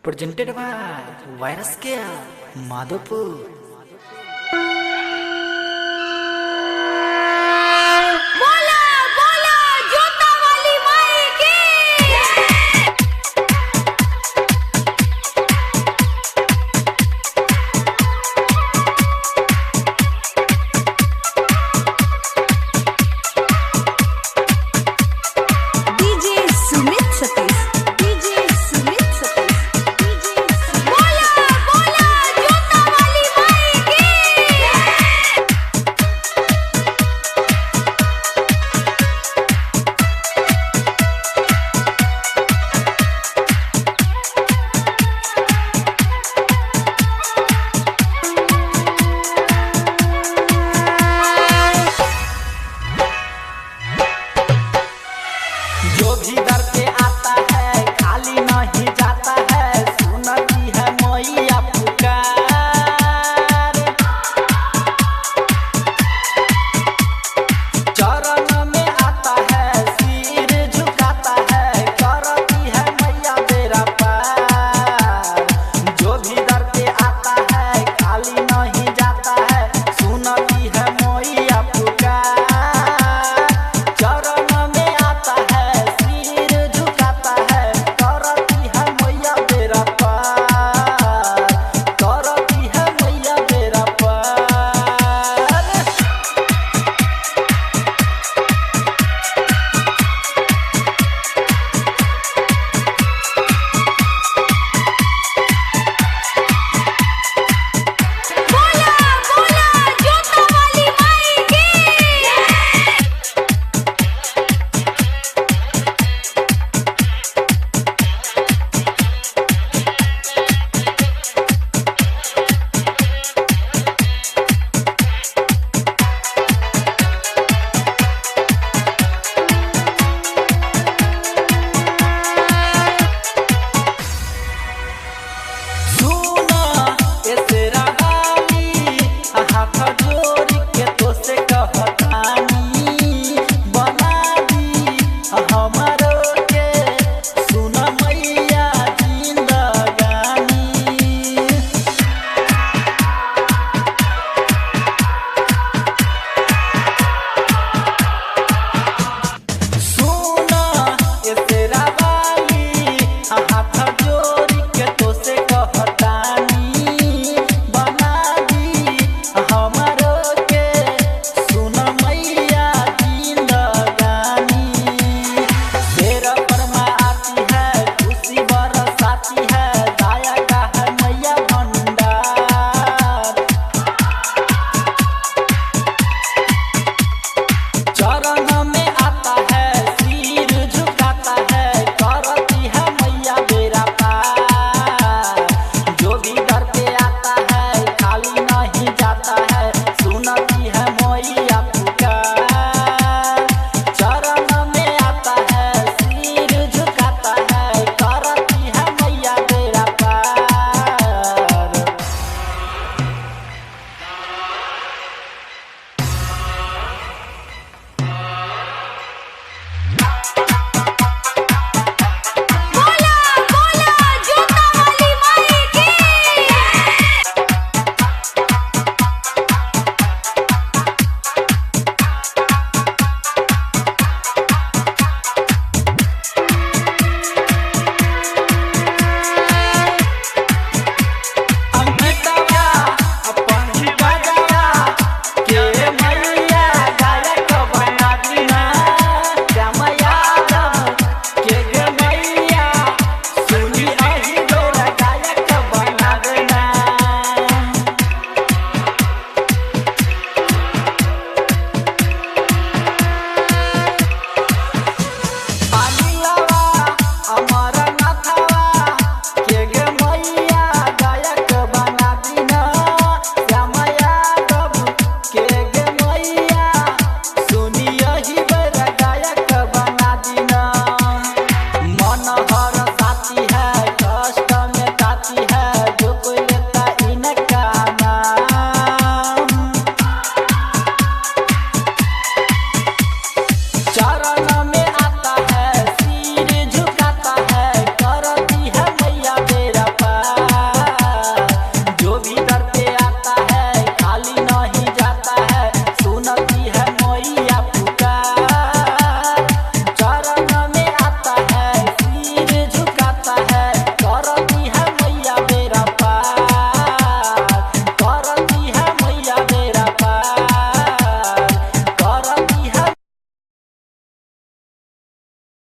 Presented by Virus Care, Madhopur. बोला बोला जोता वाली माई की डीजे सुमित सतीश बोला बोला जोता वाली माई की जो भी दर पे आता है खाली नहीं जाता है, सुनती है मैया पुकार। चरण में आता है सिर झुकाता है, करती है मैया बेड़ा पार। जो भी दर पे आता है खाली नहीं जाता है, सुनती है मैया पुकार। चरण में आता है सिर झुकाता है, करती है मैया बेड़ा पार, करती है मैया बेड़ा पार। बोला बोला जोता वाली माई की सुना ए तेरा गाली, हाथ जोड़ के तो से कहतानी, बना दी हमारो के सुन मैया जिंदगानी। सुना ए तेरा गाली, हाथ